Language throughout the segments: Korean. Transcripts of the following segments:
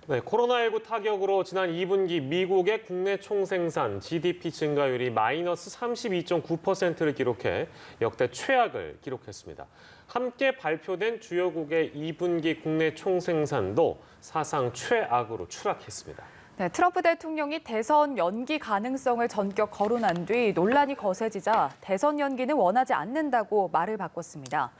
네, 코로나19 타격으로 지난 2분기 미국의 국내 총생산 GDP 증가율이 마이너스 32.9%를 기록해 역대 최악을 기록했습니다. 함께 발표된 주요국의 2분기 국내 총생산도 사상 최악으로 추락했습니다. 네, 트럼프 대통령이 대선 연기 가능성을 전격 거론한 뒤 논란이 거세지자 대선 연기는 원하지 않는다고 말을 바꿨습니다.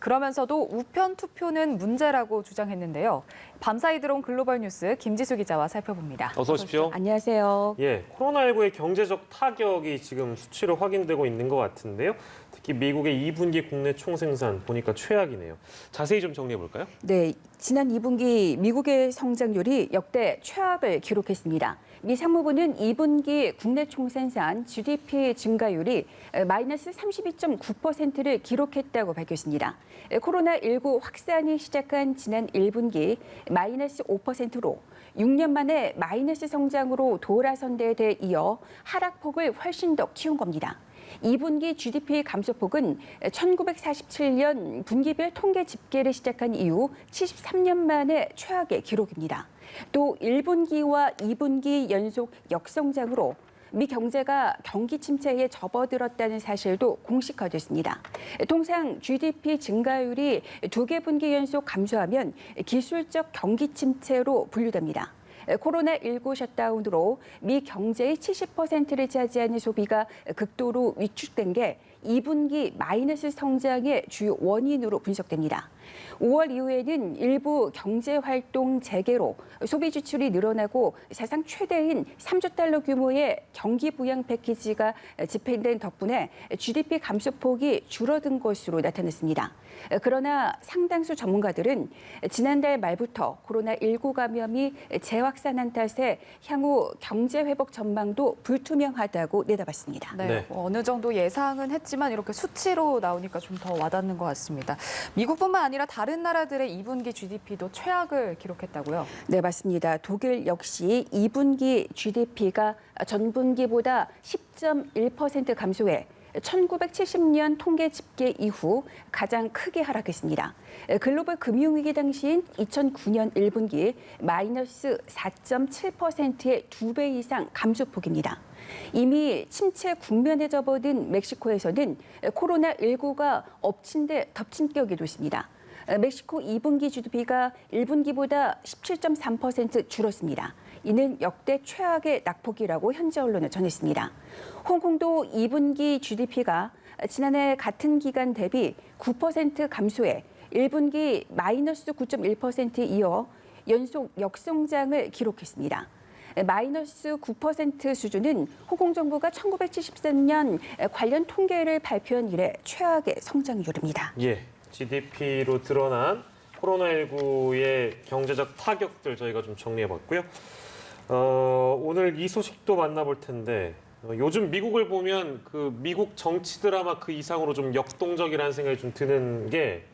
그러면서도 우편 투표는 문제라고 주장했는데요. 밤사이 들어온 글로벌 뉴스 김지수 기자와 살펴봅니다. 어서 오십시오. 안녕하세요. 예, 코로나19의 경제적 타격이 지금 수치로 확인되고 있는 것 같은데요. 특히 미국의 2분기 국내 총생산 보니까 최악이네요. 자세히 좀 정리해 볼까요? 네, 지난 2분기 미국의 성장률이 역대 최악을 기록했습니다. 미 상무부는 2분기 국내 총생산 GDP 증가율이 마이너스 32.9%를 기록했다고 밝혔습니다. 코로나19 확산이 시작한 지난 1분기 마이너스 5%로 6년 만에 마이너스 성장으로 돌아선 데 이어 하락폭을 훨씬 더 키운 겁니다. 2분기 GDP 감소폭은 1947년 분기별 통계 집계를 시작한 이후 73년 만에 최악의 기록입니다. 또 1분기와 2분기 연속 역성장으로 미 경제가 경기 침체에 접어들었다는 사실도 공식화됐습니다. 통상 GDP 증가율이 2개 분기 연속 감소하면 기술적 경기 침체로 분류됩니다. 코로나19 셧다운으로 미 경제의 70%를 차지하는 소비가 극도로 위축된 게 2분기 마이너스 성장의 주요 원인으로 분석됩니다. 5월 이후에는 일부 경제활동 재개로 소비 지출이 늘어나고 사상 최대인 3조 달러 규모의 경기 부양 패키지가 집행된 덕분에 GDP 감소폭이 줄어든 것으로 나타났습니다. 그러나 상당수 전문가들은 지난달 말부터 코로나19 감염이 재확산한 탓에 향후 경제 회복 전망도 불투명하다고 내다봤습니다. 네, 어느 정도 예상은 했지만 이렇게 수치로 나오니까 좀 더 와닿는 것 같습니다. 미국뿐만 아니라 다른 나라들의 2분기 GDP도 최악을 기록했다고요? 네, 맞습니다. 독일 역시 2분기 GDP가 전분기보다 10.1% 감소해 1970년 통계 집계 이후 가장 크게 하락했습니다. 글로벌 금융위기 당시인 2009년 1분기 마이너스 4.7%의 2배 이상 감소폭입니다. 이미 침체 국면에 접어든 멕시코에서는 코로나19가 엎친 데 덮친 격이 됐습니다. 멕시코 2분기 GDP가 1분기보다 17.3% 줄었습니다. 이는 역대 최악의 낙폭이라고 현지 언론은 전했습니다. 홍콩도 2분기 GDP가 지난해 같은 기간 대비 9% 감소해 1분기 마이너스 9.1%에 이어 연속 역성장을 기록했습니다. 마이너스 9% 수준은 홍콩 정부가 1973년 관련 통계를 발표한 이래 최악의 성장률입니다. 예, GDP로 드러난 코로나19의 경제적 타격들 저희가 좀 정리해 봤고요. 오늘 이 소식도 만나볼 텐데 요즘 미국을 보면 그 미국 정치 드라마 그 이상으로 좀 역동적이라는 생각이 좀 드는 게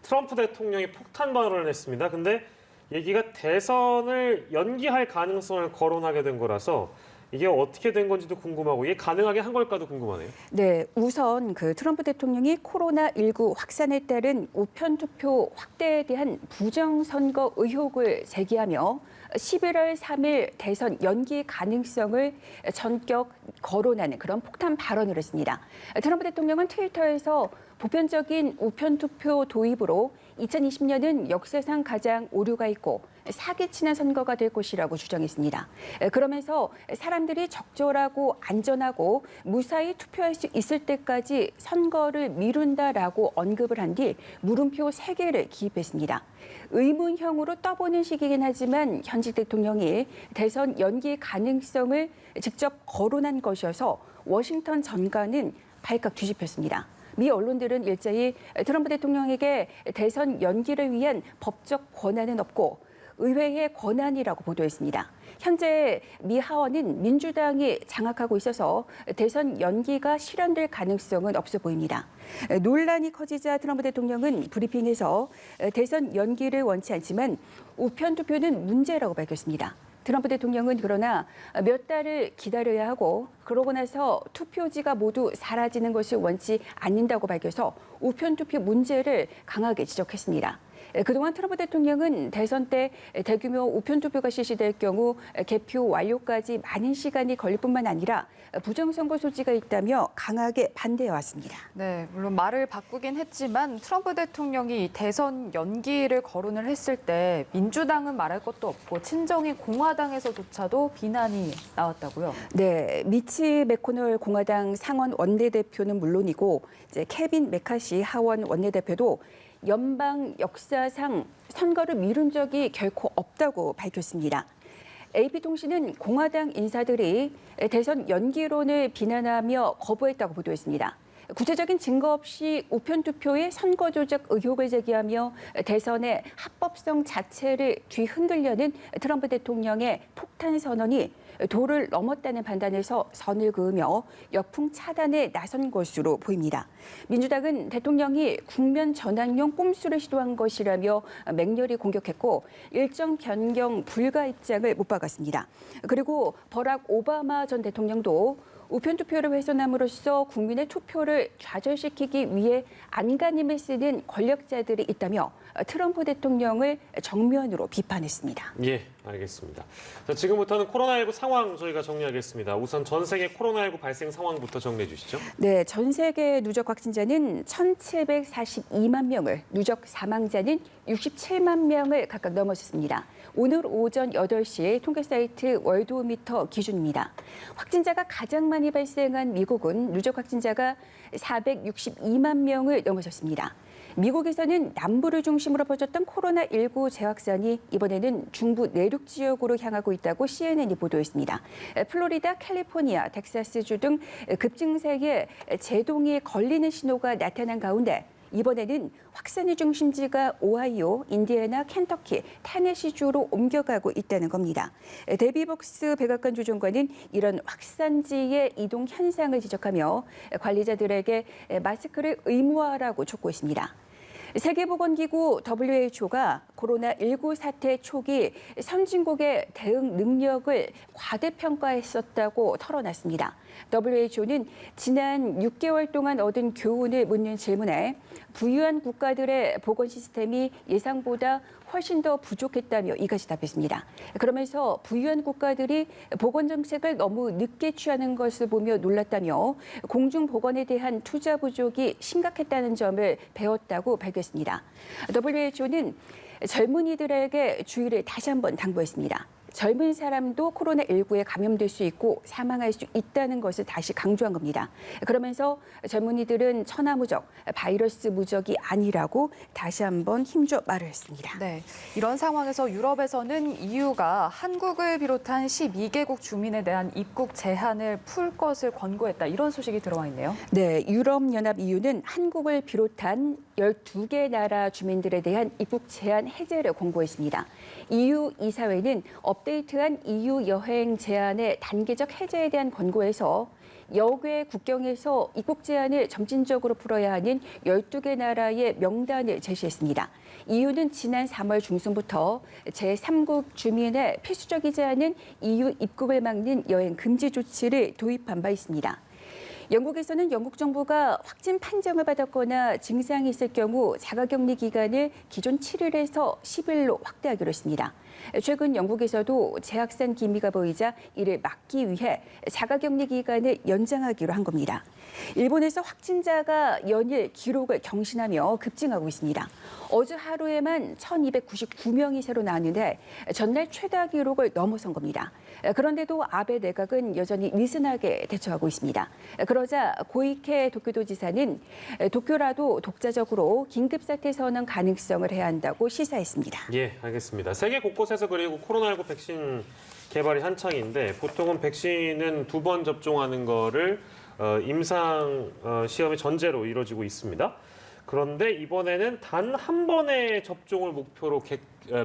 트럼프 대통령이 폭탄 발언을 했습니다. 근데 얘기가 대선을 연기할 가능성을 거론하게 된 거라서 이게 어떻게 된 건지도 궁금하고 이게 가능하게 한 걸까도 궁금하네요. 네, 우선 그 트럼프 대통령이 코로나19 확산에 따른 우편 투표 확대에 대한 부정선거 의혹을 제기하며 11월 3일 대선 연기 가능성을 전격 거론하는 그런 폭탄 발언을 했습니다. 트럼프 대통령은 트위터에서 보편적인 우편 투표 도입으로 2020년은 역사상 가장 오류가 있고 사기치는 선거가 될 것이라고 주장했습니다. 그러면서 사람들이 적절하고 안전하고 무사히 투표할 수 있을 때까지 선거를 미룬다라고 언급을 한 뒤 물음표 3개를 기입했습니다. 의문형으로 떠보는 시기긴 하지만 현직 대통령이 대선 연기 가능성을 직접 거론한 것이어서 워싱턴 전가는 발칵 뒤집혔습니다. 미 언론들은 일제히 트럼프 대통령에게 대선 연기를 위한 법적 권한은 없고 의회의 권한이라고 보도했습니다. 현재 미 하원은 민주당이 장악하고 있어서 대선 연기가 실현될 가능성은 없어 보입니다. 논란이 커지자 트럼프 대통령은 브리핑에서 대선 연기를 원치 않지만 우편 투표는 문제라고 밝혔습니다. 트럼프 대통령은 그러나 몇 달을 기다려야 하고 그러고 나서 투표지가 모두 사라지는 것을 원치 않는다고 밝혀서 우편 투표 문제를 강하게 지적했습니다. 그동안 트럼프 대통령은 대선 때 대규모 우편 투표가 실시될 경우 개표 완료까지 많은 시간이 걸릴 뿐만 아니라 부정선거 소지가 있다며 강하게 반대해 왔습니다. 네, 물론 말을 바꾸긴 했지만 트럼프 대통령이 대선 연기를 거론을 했을 때 민주당은 말할 것도 없고 친정인 공화당에서조차도 비난이 나왔다고요. 네, 미치 매코널 공화당 상원 원내대표는 물론이고 이제 케빈 메카시 하원 원내대표도 연방 역사상 선거를 미룬 적이 결코 없다고 밝혔습니다. AP통신은 공화당 인사들이 대선 연기론을 비난하며 거부했다고 보도했습니다. 구체적인 증거 없이 우편 투표의 선거 조작 의혹을 제기하며 대선의 합법성 자체를 뒤흔들려는 트럼프 대통령의 폭탄 선언이 도를 넘었다는 판단에서 선을 그으며 역풍 차단에 나선 것으로 보입니다. 민주당은 대통령이 국면 전환용 꼼수를 시도한 것이라며 맹렬히 공격했고 일정 변경 불가 입장을 못 박았습니다. 그리고 버락 오바마 전 대통령도 우편 투표를 훼손함으로써 국민의 투표를 좌절시키기 위해 안간힘을 쓰는 권력자들이 있다며 트럼프 대통령을 정면으로 비판했습니다. 예, 알겠습니다. 자, 지금부터는 코로나19 상황 저희가 정리하겠습니다. 우선 전 세계 코로나19 발생 상황부터 정리해 주시죠. 네, 전 세계 누적 확진자는 1,742만 명을, 누적 사망자는 67만 명을 각각 넘어섰습니다. 오늘 오전 8시 통계 사이트 월드오미터 기준입니다. 확진자가 가장 많이 발생한 미국은 누적 확진자가 462만 명을 넘어섰습니다. 미국에서는 남부를 중심으로 퍼졌던 코로나19 재확산이 이번에는 중부 내륙 지역으로 향하고 있다고 CNN이 보도했습니다. 플로리다, 캘리포니아, 텍사스주 등 급증세에 제동이 걸리는 신호가 나타난 가운데 이번에는 확산의 중심지가 오하이오, 인디애나, 켄터키, 테네시주로 옮겨가고 있다는 겁니다. 데비복스 백악관 주종관은 이런 확산지의 이동 현상을 지적하며 관리자들에게 마스크를 의무화하라고 촉구했습니다. 세계보건기구 WHO가 코로나19 사태 초기 선진국의 대응 능력을 과대평가했었다고 털어놨습니다. WHO는 지난 6개월 동안 얻은 교훈을 묻는 질문에 부유한 국가들의 보건 시스템이 예상보다 훨씬 더 부족했다며 이같이 답했습니다. 그러면서 부유한 국가들이 보건 정책을 너무 늦게 취하는 것을 보며 놀랐다며 공중보건에 대한 투자 부족이 심각했다는 점을 배웠다고 밝혔습니다. WHO는 젊은이들에게 주의를 다시 한번 당부했습니다. 젊은 사람도 코로나19에 감염될 수 있고 사망할 수 있다는 것을 다시 강조한 겁니다. 그러면서 젊은이들은 천하무적, 바이러스 무적이 아니라고 다시 한번 힘줘 말을 했습니다. 네, 이런 상황에서 유럽에서는 EU가 한국을 비롯한 12개국 주민에 대한 입국 제한을 풀 것을 권고했다. 이런 소식이 들어와 있네요. 네, 유럽연합 EU는 한국을 비롯한 12개 나라 주민들에 대한 입국 제한 해제를 권고했습니다. EU 이사회는 업데이트한 EU 여행 제한의 단계적 해제에 대한 권고에서 역외 국경에서 입국 제한을 점진적으로 풀어야 하는 12개 나라의 명단을 제시했습니다. EU는 지난 3월 중순부터 제3국 주민의 필수적이지 않은 EU 입국을 막는 여행 금지 조치를 도입한 바 있습니다. 영국에서는 영국 정부가 확진 판정을 받았거나 증상이 있을 경우 자가격리 기간을 기존 7일에서 10일로 확대하기로 했습니다. 최근 영국에서도 재확산 기미가 보이자 이를 막기 위해 자가격리 기간을 연장하기로 한 겁니다. 일본에서 확진자가 연일 기록을 경신하며 급증하고 있습니다. 어제 하루에만 1,299명이 새로 나왔는데 전날 최다 기록을 넘어선 겁니다. 그런데도 아베 내각은 여전히 느슨하게 대처하고 있습니다. 그러자 고이케 도쿄도지사는 도쿄라도 독자적으로 긴급사태 선언 가능성을 해야 한다고 시사했습니다. 예, 알겠습니다. 세계 곳곳에서 그리고 코로나19 백신 개발이 한창인데 보통은 백신은 2번 접종하는 거를 임상 시험의 전제로 이루어지고 있습니다. 그런데 이번에는 단 한 번의 접종을 목표로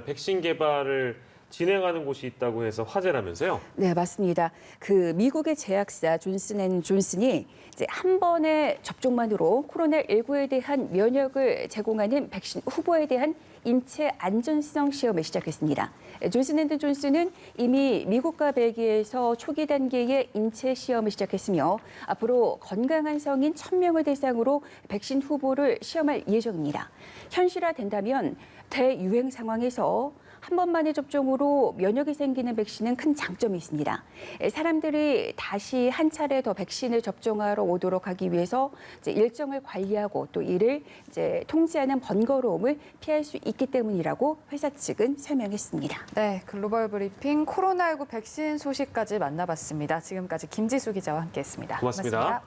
백신 개발을 진행하는 곳이 있다고 해서 화제라면서요? 네, 맞습니다. 그 미국의 제약사 존슨앤존슨이 이제 한 번의 접종만으로 코로나19에 대한 면역을 제공하는 백신 후보에 대한 인체 안전성 시험을 시작했습니다. 존슨앤존슨은 이미 미국과 벨기에에서 초기 단계의 인체 시험을 시작했으며 앞으로 건강한 성인 1,000명을 대상으로 백신 후보를 시험할 예정입니다. 현실화된다면 대유행 상황에서 한 번만의 접종으로 면역이 생기는 백신은 큰 장점이 있습니다. 사람들이 다시 한 차례 더 백신을 접종하러 오도록 하기 위해서 이제 일정을 관리하고 또 이를 이제 통제하는 번거로움을 피할 수 있기 때문이라고 회사 측은 설명했습니다. 네, 글로벌 브리핑 코로나19 백신 소식까지 만나봤습니다. 지금까지 김지수 기자와 함께했습니다. 고맙습니다.